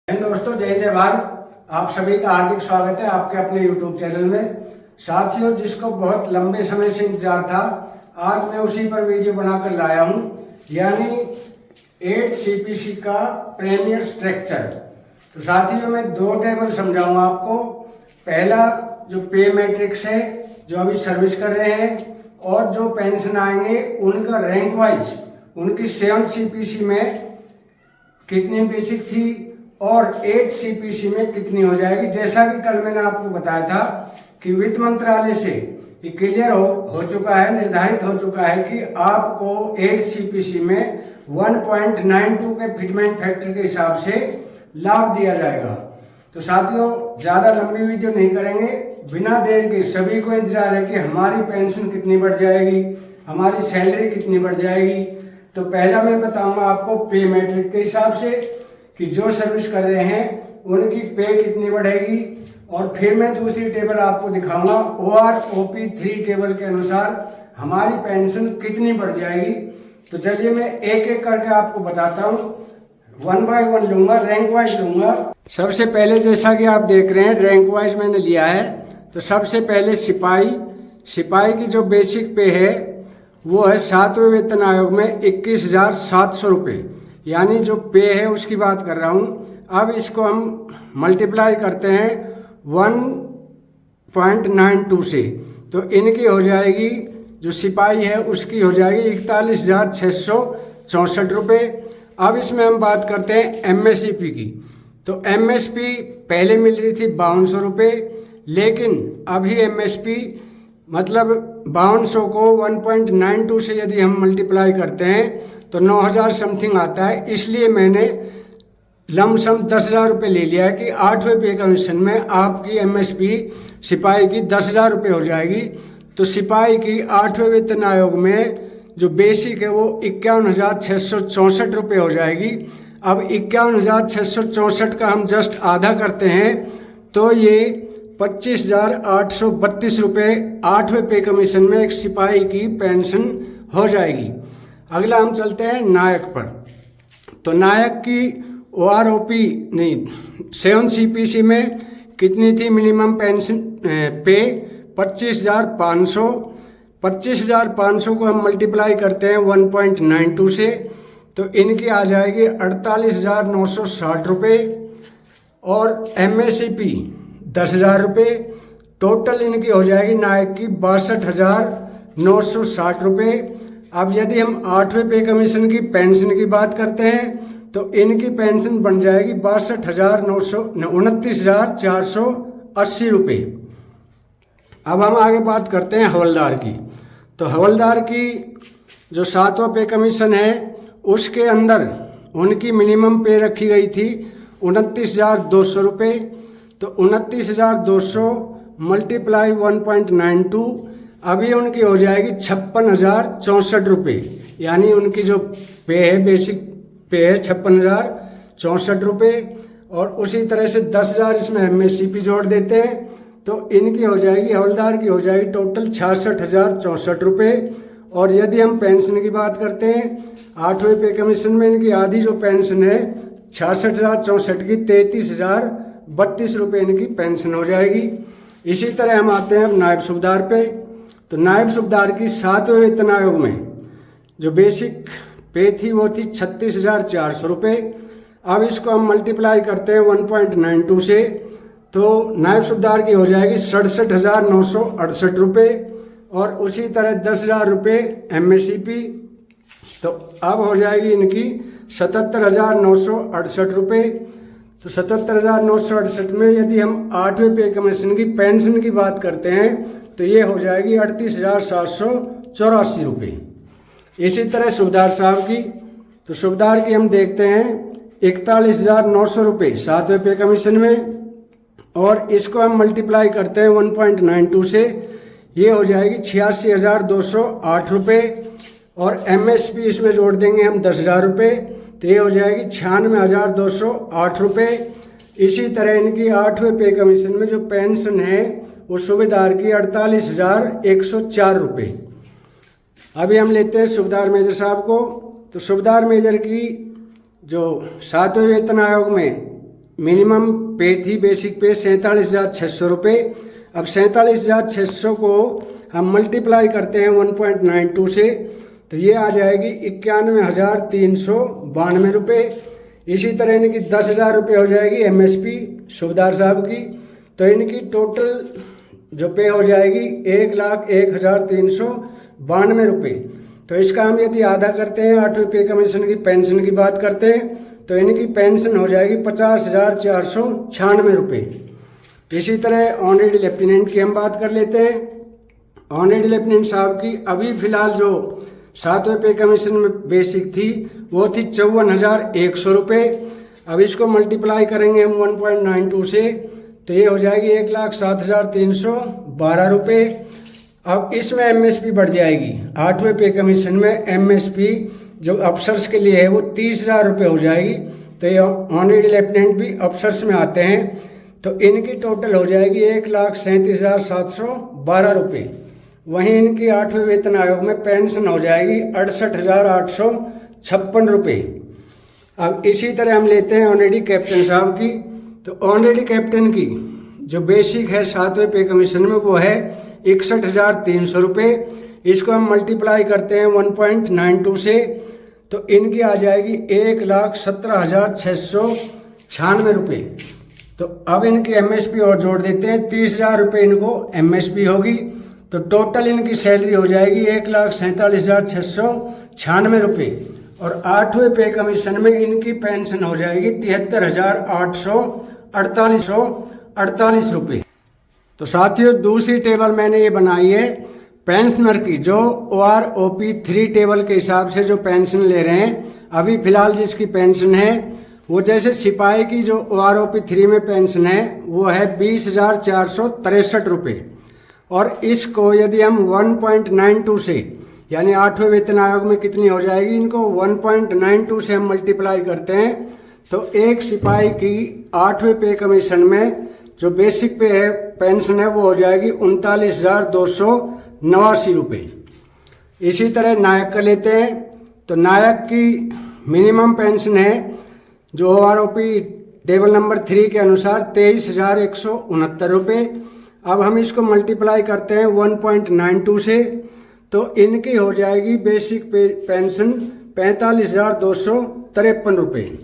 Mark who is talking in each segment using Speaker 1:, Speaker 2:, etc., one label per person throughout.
Speaker 1: दोस्तों, जय जय भारत। आप सभी का हार्दिक स्वागत है आपके अपने YouTube चैनल में। साथियों, जिसको बहुत लंबे समय से इंतजार था, आज मैं उसी पर वीडियो बनाकर लाया हूं, यानी 8 CPC का प्रीमियर स्ट्रक्चर। तो साथियों, मैं दो टेबल समझाऊंगा आपको। पहला जो पे मैट्रिक्स है, जो अभी सर्विस कर रहे हैं, और जो पेंशन आएंगे उनका रैंक वाइज उनकी 7 CPC में कितनी बेसिक थी और 8 CPC में कितनी हो जाएगी। जैसा कि कल मैंने आपको बताया था कि वित्त मंत्रालय से ये क्लियर हो चुका है, निर्धारित हो चुका है कि आपको 8 CPC में 1.92 के फिटमेंट फैक्टर के हिसाब से लाभ दिया जाएगा। तो साथियों, ज्यादा लंबी वीडियो नहीं करेंगे, बिना देर के। सभी को इंतजार है कि हमारी पेंशन कितनी बढ़ जाएगी, हमारी सैलरी कितनी बढ़ जाएगी। तो पहला मैं बताऊंगा आपको पे मैट्रिक के हिसाब से कि जो सर्विस कर रहे हैं उनकी पे कितनी बढ़ेगी, और फिर मैं दूसरी टेबल आपको दिखाऊंगा OROP3 टेबल के अनुसार हमारी पेंशन कितनी बढ़ जाएगी। तो चलिए मैं एक एक करके आपको बताता हूँ, 1 बाय 1 लूंगा, रैंक वाइज लूंगा। सबसे पहले जैसा कि आप देख रहे हैं, रैंक वाइज मैंने लिया है। तो सबसे पहले सिपाही की जो बेसिक पे है वो है 7वें वेतन आयोग में 21,700 रुपये, यानी जो पे है उसकी बात कर रहा हूँ। अब इसको हम मल्टीप्लाई करते हैं 1.92 से, तो इनकी हो जाएगी, जो सिपाही है उसकी हो जाएगी 41,664 रुपये। अब इसमें हम बात करते हैं MSP की। तो MSP पहले मिल रही थी 5200 रुपये, लेकिन अभी MSP मतलब 5200 को 1.92 से यदि हम मल्टीप्लाई करते हैं तो 9,000 समथिंग आता है। इसलिए मैंने लमसम 10,000 रुपये ले लिया है कि 8वें पे कमीशन में आपकी MSP सिपाही की 10,000 रुपये हो जाएगी। तो सिपाही की 8वें वेतन आयोग में जो बेसिक है वो 51,664 रुपये हो जाएगी। अब 51,664 का हम जस्ट आधा करते हैं तो ये 25,832 रुपये 8वें पे कमीशन में एक सिपाही की पेंशन हो जाएगी। अगला हम चलते हैं नायक पर। तो नायक की OROP 7 CPC में कितनी थी मिनिमम पेंशन पे? 25,500। 25,500 को हम मल्टीप्लाई करते हैं 1.92 से, तो इनकी आ जाएगी 48,960 रुपये, और MSP 10,000 रुपये। टोटल इनकी हो जाएगी नायक की 62,960 रुपये। अब यदि हम 8वें पे कमीशन की पेंशन की बात करते हैं तो इनकी पेंशन बन जाएगी 29,480 रुपये। अब हम आगे बात करते हैं हवलदार की। तो हवलदार की जो 7वां पे कमीशन है उसके अंदर उनकी मिनिमम पे रखी गई थी 29,200 रुपये। तो 29,200 मल्टीप्लाई 1.92, अभी उनकी हो जाएगी 56,064 रुपये, यानी उनकी जो पे है बेसिक पे है 56,064 रुपये। और उसी तरह से 10,000 इसमें MSP जोड़ देते हैं तो इनकी हो जाएगी, हवलदार की हो जाएगी टोटल 66,064 रुपये। और यदि हम पेंशन की बात करते हैं 8वें पे कमीशन में इनकी आधी जो पेंशन है 66,064 की 33,032 रुपये इनकी पेंशन हो जाएगी। इसी तरह हम आते हैं अब नायब सूबेदार पे। तो नायब सूबेदार की 7वें वेतन आयोग में जो बेसिक पे थी वो थी 36,400 रुपये। अब इसको हम मल्टीप्लाई करते हैं 1.92 से, तो नायब सूबेदार की हो जाएगी 67,968 रुपये, और उसी तरह 10,000 रुपये MSP। तो अब हो जाएगी इनकी 77,968 रुपये। तो 77,968 में यदि हम 8वें पे कमीशन की पेंशन की बात करते हैं तो ये हो जाएगी 38,784 रुपये। इसी तरह सूबेदार साहब की, तो सूबेदार की हम देखते हैं 41,900 रुपये 7वें पे कमीशन में, और इसको हम मल्टीप्लाई करते हैं 1.92 से, ये हो जाएगी 86,208 रुपये, और MSP इसमें जोड़ देंगे हम 10,000 रुपये, तो ये हो जाएगी 96,208 रुपये। इसी तरह इनकी 8वें पे कमीशन में जो पेंशन है वो सूबेदार की 48,104 रुपये। अभी हम लेते हैं सूबेदार मेजर साहब को। तो सूबेदार मेजर की जो 7वें वेतन आयोग में मिनिमम पे थी, बेसिक पे 47,600 रुपये। अब 47,600 को हम मल्टीप्लाई करते हैं 1.92 से, तो ये आ जाएगी 91,392 रुपये। इसी तरह इनकी 10,000 रुपये हो जाएगी MSP सूबेदार साहब की, तो इनकी टोटल जो पे हो जाएगी 1,01,392 रुपये। तो इसका हम यदि आधा करते हैं 8वें पे कमीशन की पेंशन की बात करते हैं, तो इनकी पेंशन हो जाएगी 50,496 रुपये। इसी तरह ऑनरेडी लेफ्टिनेंट की हम बात कर लेते हैं। ऑनरेडी लेफ्टिनेंट साहब की अभी फिलहाल जो 7वें पे कमीशन में बेसिक थी वो थी 54,100 रुपये। अब इसको मल्टीप्लाई करेंगे हम 1.92 से, तो ये हो जाएगी 1,07,312 रुपये। अब इसमें MSP बढ़ जाएगी। 8वें पे कमीशन में MSP जो अफसर्स के लिए है वो 30,000 रुपये हो जाएगी। तो ये ऑनरेडी लेफ्टिनेंट भी अफसर्स में आते हैं, तो इनकी टोटल हो जाएगी 1,37,712 रुपये। वहीं इनकी 8वें वेतन आयोग में पेंशन हो जाएगी 68,856 रुपये। अब इसी तरह हम लेते हैं ऑनरेडी कैप्टन साहब की। तो ऑनरेडी कैप्टन की जो बेसिक है 7वें पे कमीशन में वो है 61,300 रुपये। इसको हम मल्टीप्लाई करते हैं 1.92 से, तो इनकी आ जाएगी 1,17,696 रुपये। तो अब इनकी MSP और जोड़ देते हैं, 30,000 रुपये इनको MSP होगी, तो टोटल इनकी सैलरी हो जाएगी 1,47,696 रुपये। और 8वें पे कमीशन में इनकी पेंशन हो जाएगी 73,848 रुपये। तो साथियों दूसरी टेबल मैंने ये बनाई है पेंशनर की, जो OROP 3 टेबल के हिसाब से जो पेंशन ले रहे हैं। अभी फिलहाल जिसकी पेंशन है वो, जैसे सिपाही की जो OROP 3 में पेंशन है वो है 20,463 रुपये। और इसको यदि हम 1.92 से, यानी 8वें वेतन आयोग में कितनी हो जाएगी, इनको 1.92 से हम मल्टीप्लाई करते हैं, तो एक सिपाही की 8वें पे कमीशन में जो बेसिक पे है पेंशन है वो हो जाएगी 39,289 रुपये। इसी तरह नायक का लेते हैं, तो नायक की मिनिमम पेंशन है जो OROP टेबल नंबर 3 के अनुसार 23,169 रुपये। अब हम इसको मल्टीप्लाई करते हैं 1.92 से, तो इनकी हो जाएगी बेसिक पेंशन 45,253 रुपये।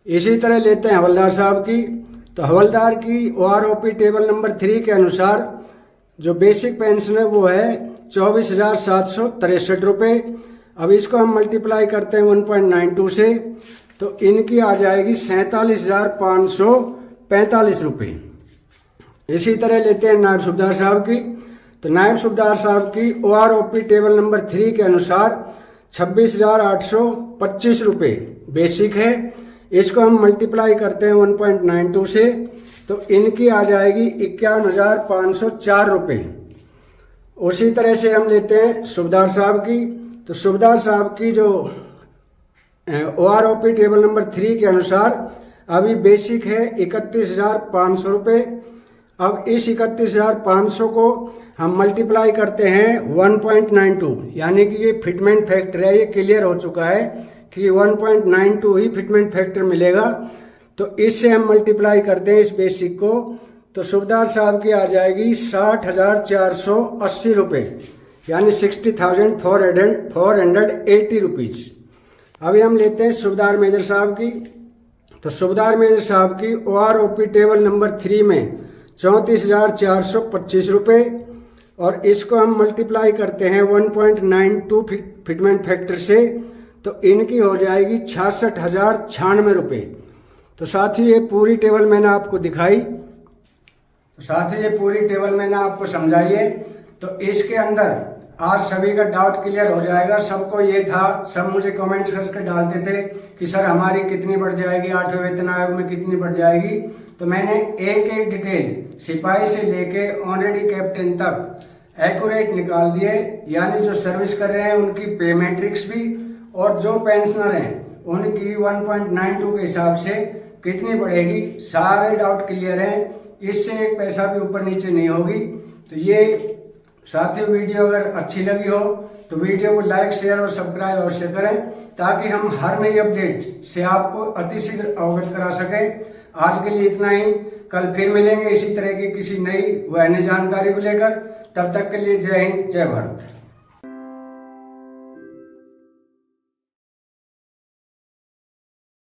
Speaker 1: इसी तरह लेते हैं हवलदार साहब की। तो हवलदार की OROP टेबल नंबर 3 के अनुसार जो बेसिक पेंशन है वो है 24,763 रुपये। अब इसको हम मल्टीप्लाई करते हैं 1.92 से, तो इनकी आ जाएगी 47,545 रुपये। इसी तरह लेते हैं नायब सूबेदार साहब की। तो नायब सूबेदार साहब की OROP टेबल नंबर 3 के अनुसार 26,825 रुपये बेसिक है। इसको हम मल्टीप्लाई करते हैं 1.92 से, तो इनकी आ जाएगी 51,504 रुपये। उसी तरह से हम लेते हैं सूबेदार साहब की। तो सूबेदार साहब की जो OROP टेबल नंबर 3 के अनुसार अभी बेसिक है 31,500 रुपये। अब इस 31,500 को हम मल्टीप्लाई करते हैं 1.92, यानी कि ये फिटमेंट फैक्टर है, ये क्लियर हो चुका है कि 1.92 ही फिटमेंट फैक्टर मिलेगा। तो इससे हम मल्टीप्लाई करते हैं इस बेसिक को, तो सूबेदार साहब की आ जाएगी 60,480 रुपये, यानी 60,480 रुपीज़। अभी हम लेते हैं सूबेदार मेजर साहब की। तो सूबेदार मेजर साहब की OROP टेबल नंबर 3 में 34,425 रुपये, और इसको हम मल्टीप्लाई करते हैं 1.92 फिटमेंट फैक्टर से, तो इनकी हो जाएगी 66,096 रुपये। तो साथियों ये पूरी टेबल मैंने आपको दिखाई, तो साथियों ये पूरी टेबल मैंने आपको समझाई है। तो इसके अंदर आज सभी का डाउट क्लियर हो जाएगा। सबको ये था, सब मुझे कमेंट करके डालते थे कि सर हमारी कितनी बढ़ जाएगी, 8वें वेतन आयोग में कितनी बढ़ जाएगी। तो मैंने एक एक डिटेल सिपाही से लेके ऑनरेडी कैप्टन तक एक्यूरेट निकाल दिए, यानी जो सर्विस कर रहे हैं उनकी पे मैट्रिक्स भी, और जो पेंशनर हैं उनकी 1.92 के हिसाब से कितनी बढ़ेगी, सारे डाउट क्लियर हैं। इससे एक पैसा भी ऊपर नीचे नहीं होगी। तो ये साथियों वीडियो अगर अच्छी लगी हो तो वीडियो को लाइक शेयर और सब्सक्राइब अवश्य करें, ताकि हम हर नई अपडेट से आपको अतिशीघ्र अवगत करा सके। आज के लिए इतना ही, कल फिर मिलेंगे इसी तरह की किसी नई व अन्य जानकारी को लेकर। तब तक के लिए जय हिंद, जय भारत।